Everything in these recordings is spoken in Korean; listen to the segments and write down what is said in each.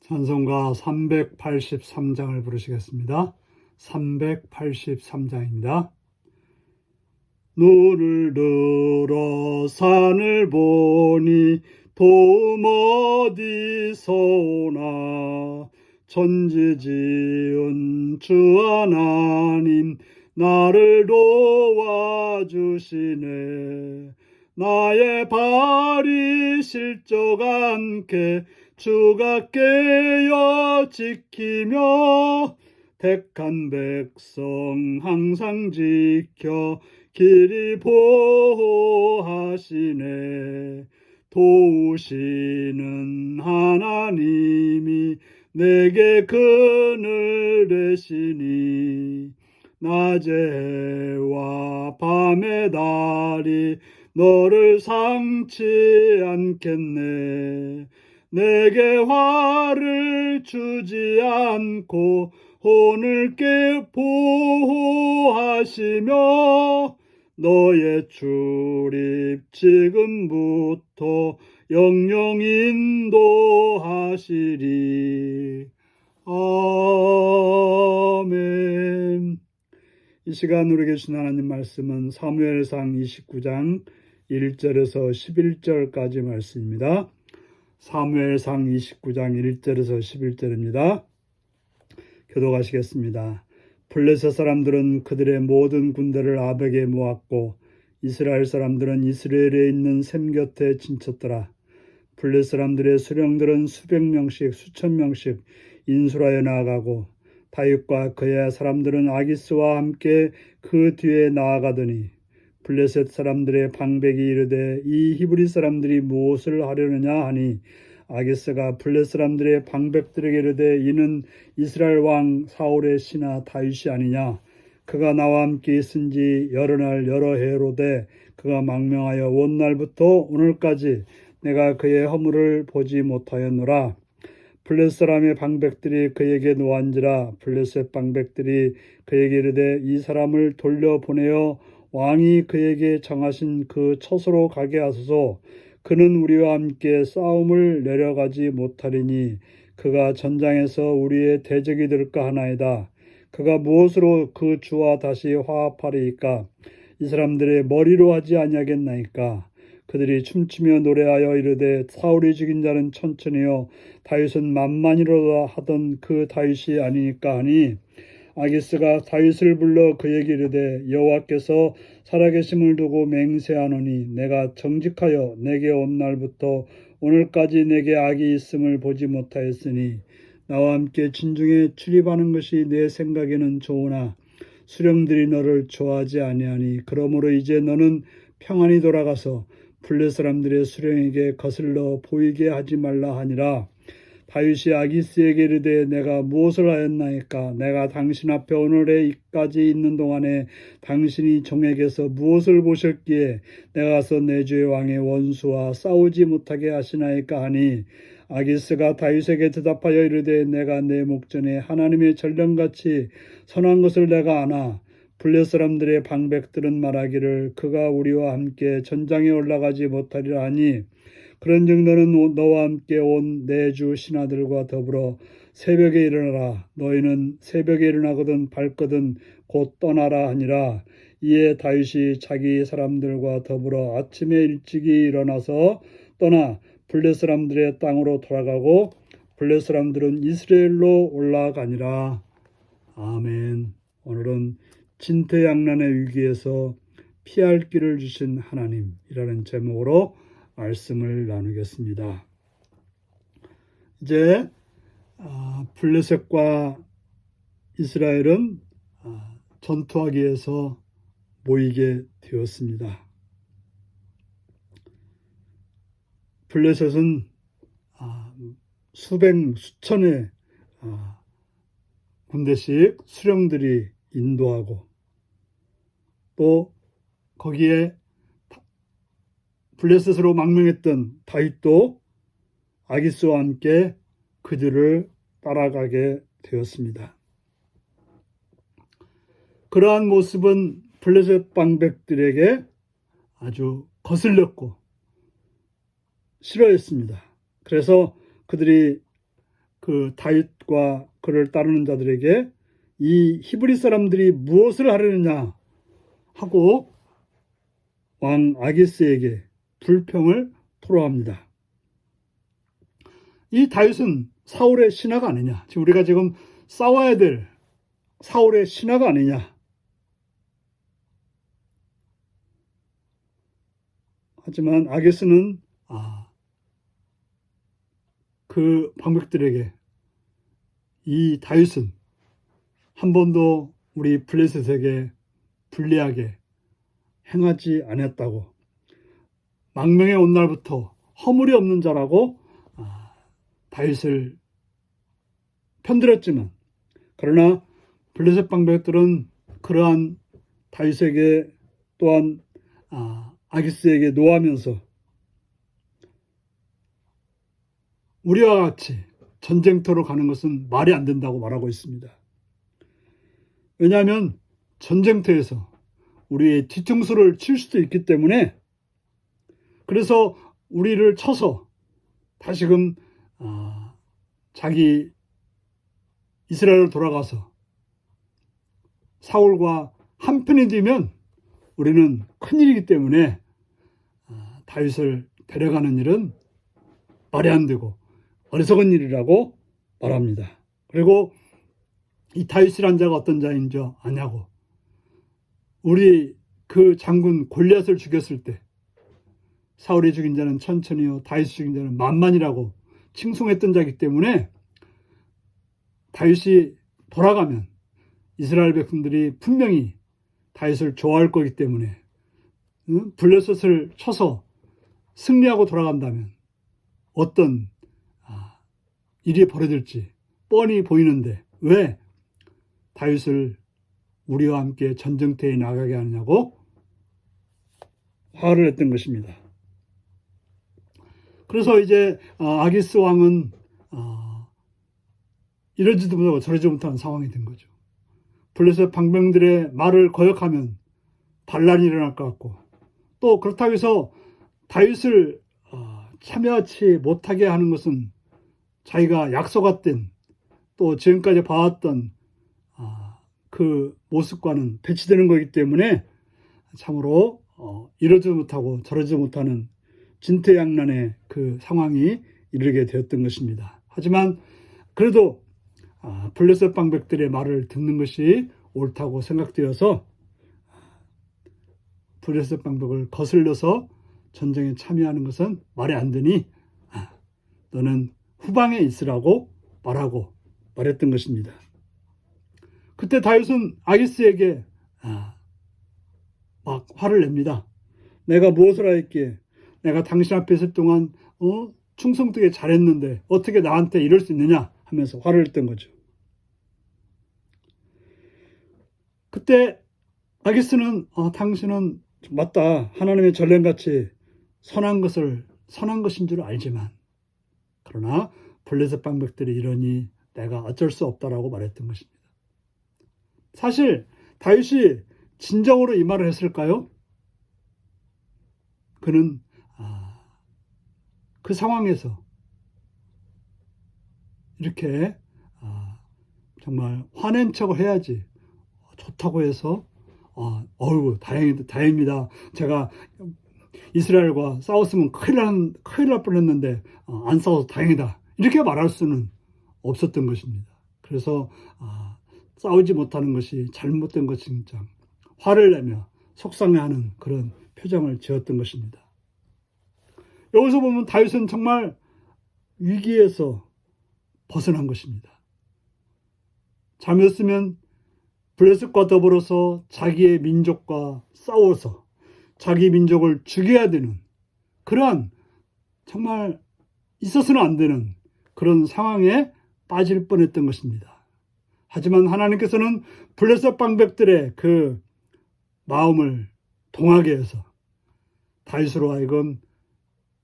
찬송가 383장을 부르시겠습니다. 383장입니다. 눈을 들어 산을 보니 도움 어디서 오나. 천지 지은 주 하나님 나를 도와주시네. 나의 발이 실족 않게 주가 깨어 지키며 택한 백성 항상 지켜 길이 보호하시네. 도우시는 하나님이 내게 그늘 되시니 낮의 해와 밤의 달이 너를 상치 않겠네. 내게 화를 주지 않고 혼을께 보호하시며 너의 출입 지금부터 영영 인도하시리. 아멘. 이 시간 우리에게 주신 하나님 말씀은 사무엘상 29장 1절에서 11절까지 말씀입니다. 사무엘상 29장 1절에서 11절입니다. 교독하시겠습니다. 블레셋 사람들은 그들의 모든 군대를 아벡에 모았고 이스라엘 사람들은 이스라엘에 있는 셈 곁에 진쳤더라. 블레셋 사람들의 수령들은 수백 명씩 수천 명씩 인수라에 나아가고 다윗과 그의 사람들은 아기스와 함께 그 뒤에 나아가더니 블레셋 사람들의 방백이 이르되 이 히브리 사람들이 무엇을 하려느냐 하니 아기스가 블레셋 사람들의 방백들에게 이르되 이는 이스라엘 왕 사울의 신하 다윗이 아니냐. 그가 나와 함께 있은지 여러 날 여러 해로되 그가 망명하여 온 날부터 오늘까지 내가 그의 허물을 보지 못하였노라. 블레셋 사람의 방백들이 그에게 노한지라. 블레셋 방백들이 그에게 이르되 이 사람을 돌려보내어 왕이 그에게 정하신 그 처소로 가게 하소서. 그는 우리와 함께 싸움을 내려가지 못하리니 그가 전장에서 우리의 대적이 될까 하나이다. 그가 무엇으로 그 주와 다시 화합하리이까? 이 사람들의 머리로 하지 아니하겠나이까? 그들이 춤추며 노래하여 이르되 사울이 죽인 자는 천천히요 다윗은 만만이로다 하던 그 다윗이 아니니까 하니 아기스가 다윗을 불러 그에게 이르되 여호와께서 살아계심을 두고 맹세하노니 내가 정직하여 내게 온 날부터 오늘까지 내게 악이 있음을 보지 못하였으니 나와 함께 진중에 출입하는 것이 내 생각에는 좋으나 수령들이 너를 좋아하지 아니하니 그러므로 이제 너는 평안히 돌아가서 블레셋 사람들의 수령에게 거슬러 보이게 하지 말라 하니라. 다윗이 아기스에게 이르되 내가 무엇을 하였나이까? 내가 당신 앞에 오늘에 이까지 있는 동안에 당신이 종에게서 무엇을 보셨기에 내가 가서 내 주의 왕의 원수와 싸우지 못하게 하시나이까 하니 아기스가 다윗에게 대답하여 이르되 내가 내 목전에 하나님의 전령같이 선한 것을 내가 아나. 블레셋 사람들의 방백들은 말하기를 그가 우리와 함께 전장에 올라가지 못하리라 하니 그런즉 너는 너와 함께 온 내 주 신하들과 더불어 새벽에 일어나라. 너희는 새벽에 일어나거든 밝거든 곧 떠나라 하니라. 이에 다윗이 자기 사람들과 더불어 아침에 일찍이 일어나서 떠나 블레셋 사람들의 땅으로 돌아가고 블레셋 사람들은 이스라엘로 올라가니라. 아멘. 오늘은 진퇴양난의 위기에서 피할 길을 주신 하나님이라는 제목으로 말씀을 나누겠습니다. 이제 블레셋과 이스라엘은 전투하기 위해서 모이게 되었습니다. 블레셋은 수백 수천의 군대씩 수령들이 인도하고 또 거기에 블레셋으로 망명했던 다윗도 아기스와 함께 그들을 따라가게 되었습니다. 그러한 모습은 블레셋 방백들에게 아주 거슬렸고 싫어했습니다. 그래서 그들이 그 다윗과 그를 따르는 자들에게 이 히브리 사람들이 무엇을 하려느냐 하고 왕 아기스에게 불평을 토로합니다. 이 다윗은 사울의 신하가 아니냐, 지금 우리가 지금 싸워야 될 사울의 신하가 아니냐. 하지만 아기스는 그 방백들에게 이 다윗은 한 번도 우리 블레셋에게 불리하게 행하지 않았다고, 망명에 온 날부터 허물이 없는 자라고 다윗을 편들었지만, 그러나 블레셋 방백들은 그러한 다윗에게 또한 아기스에게 노하면서 우리와 같이 전쟁터로 가는 것은 말이 안 된다고 말하고 있습니다. 왜냐하면 전쟁터에서 우리의 뒤통수를 칠 수도 있기 때문에, 그래서 우리를 쳐서 다시금 자기 이스라엘로 돌아가서 사울과 한편이 되면 우리는 큰일이기 때문에 다윗을 데려가는 일은 말이 안 되고 어리석은 일이라고 말합니다. 그리고 이 다윗이란 자가 어떤 자인 줄 아냐고, 우리 그 장군 골리앗을 죽였을 때 사울이 죽인 자는 천천히요 다윗이 죽인 자는 만만이라고 칭송했던 자이기 때문에, 다윗이 돌아가면 이스라엘 백성들이 분명히 다윗을 좋아할 거기 때문에 블레셋을 쳐서 승리하고 돌아간다면 어떤 일이 벌어질지 뻔히 보이는데 왜 다윗을 우리와 함께 전쟁터에 나가게 하느냐고 화를 냈던 것입니다. 그래서 이제 아기스 왕은 이러지도 못하고 저러지 못하는 상황이 된 거죠. 블레셋 방병들의 말을 거역하면 반란이 일어날 것 같고, 또 그렇다고 해서 다윗을 참여하지 못하게 하는 것은 자기가 약속했던, 또 지금까지 봐왔던 그 모습과는 배치되는 거기 때문에 참으로 이러지도 못하고 저러지도 못하는 진퇴양난의 그 상황이 이르게 되었던 것입니다. 하지만 그래도 블레셋 방백들의 말을 듣는 것이 옳다고 생각되어서 블레셋 방백을 거슬려서 전쟁에 참여하는 것은 말이 안 되니 너는 후방에 있으라고 말했던 것입니다. 그때 다윗은 아기스에게 막 화를 냅니다. 내가 무엇을 하였기에 내가 당신 앞에 있을 동안 충성되게 잘했는데 어떻게 나한테 이럴 수 있느냐 하면서 화를 냈던 거죠. 그때 아기스는 당신은 맞다, 하나님의 전령같이 선한 것인 줄 알지만, 그러나 블레셋 방백들이 이러니 내가 어쩔 수 없다라고 말했던 것입니다. 사실 다윗이 진정으로 이 말을 했을까요? 그는 그 상황에서 이렇게 정말 화낸 척을 해야지, 좋다고 해서 다행입니다. 제가 이스라엘과 싸웠으면 큰일 날 뻔했는데 안 싸워서 다행이다, 이렇게 말할 수는 없었던 것입니다. 그래서 싸우지 못하는 것이 잘못된 것인 점, 화를 내며 속상해하는 그런 표정을 지었던 것입니다. 여기서 보면 다윗은 정말 위기에서 벗어난 것입니다. 잘못했으면 블레셋과 더불어서 자기의 민족과 싸워서 자기 민족을 죽여야 되는 그러한 정말 있어서는 안 되는 그런 상황에 빠질 뻔했던 것입니다. 하지만 하나님께서는 블레셋 방백들의 그 마음을 동하게 해서 다윗으로 하여금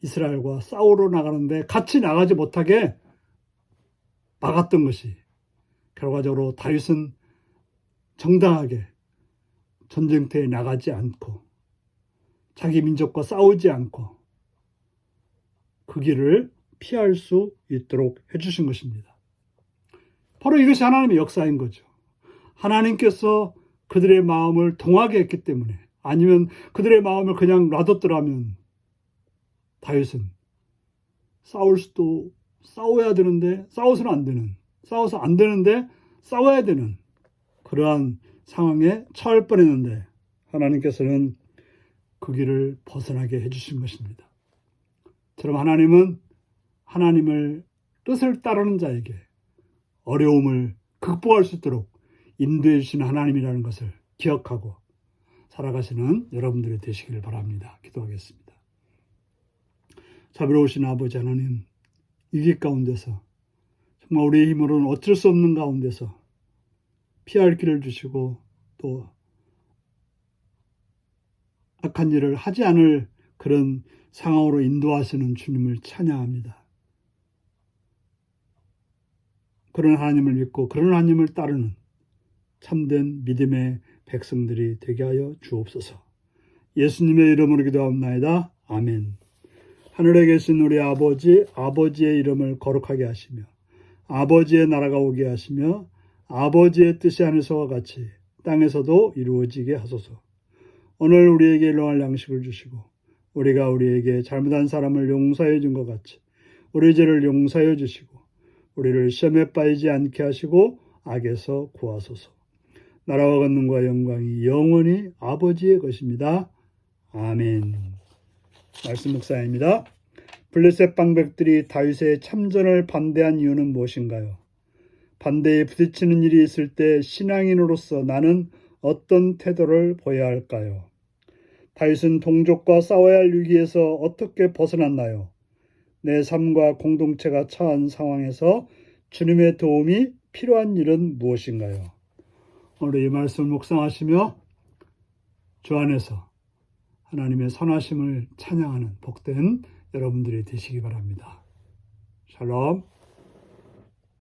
이스라엘과 싸우러 나가는데 같이 나가지 못하게 막았던 것이, 결과적으로 다윗은 정당하게 전쟁터에 나가지 않고 자기 민족과 싸우지 않고 그 길을 피할 수 있도록 해주신 것입니다. 바로 이것이 하나님의 역사인 거죠. 하나님께서 그들의 마음을 동하게 했기 때문에, 아니면 그들의 마음을 그냥 놔뒀더라면 다윗은 싸워야 되는데 싸워서는 안 되는, 싸워서 안 되는데 싸워야 되는 그러한 상황에 처할 뻔했는데 하나님께서는 그 길을 벗어나게 해주신 것입니다. 저럼 하나님은 하나님을 뜻을 따르는 자에게 어려움을 극복할 수 있도록 인도해 주시는 하나님이라는 것을 기억하고 살아가시는 여러분들이 되시길 바랍니다. 기도하겠습니다. 자비로우신 아버지 하나님, 위기 가운데서 정말 우리의 힘으로는 어쩔 수 없는 가운데서 피할 길을 주시고 또 악한 일을 하지 않을 그런 상황으로 인도하시는 주님을 찬양합니다. 그런 하나님을 믿고 그런 하나님을 따르는 참된 믿음의 백성들이 되게 하여 주옵소서. 예수님의 이름으로 기도합나이다. 아멘. 하늘에 계신 우리 아버지, 아버지의 이름을 거룩하게 하시며 아버지의 나라가 오게 하시며 아버지의 뜻이 하늘에서와 같이 땅에서도 이루어지게 하소서. 오늘 우리에게 일용할 양식을 주시고 우리가 우리에게 잘못한 사람을 용서해 준 것 같이 우리 죄를 용서해 주시고 우리를 시험에 빠지지 않게 하시고 악에서 구하소서. 나라와 권능과 영광이 영원히 아버지의 것입니다. 아멘. 말씀 묵상입니다. 블레셋 방백들이 다윗의 참전을 반대한 이유는 무엇인가요? 반대에 부딪히는 일이 있을 때 신앙인으로서 나는 어떤 태도를 보여야 할까요? 다윗은 동족과 싸워야 할 위기에서 어떻게 벗어났나요? 내 삶과 공동체가 처한 상황에서 주님의 도움이 필요한 일은 무엇인가요? 오늘 이 말씀을 묵상하시며 주 안에서 하나님의 선하심을 찬양하는 복된 여러분들이 되시기 바랍니다. 샬롬.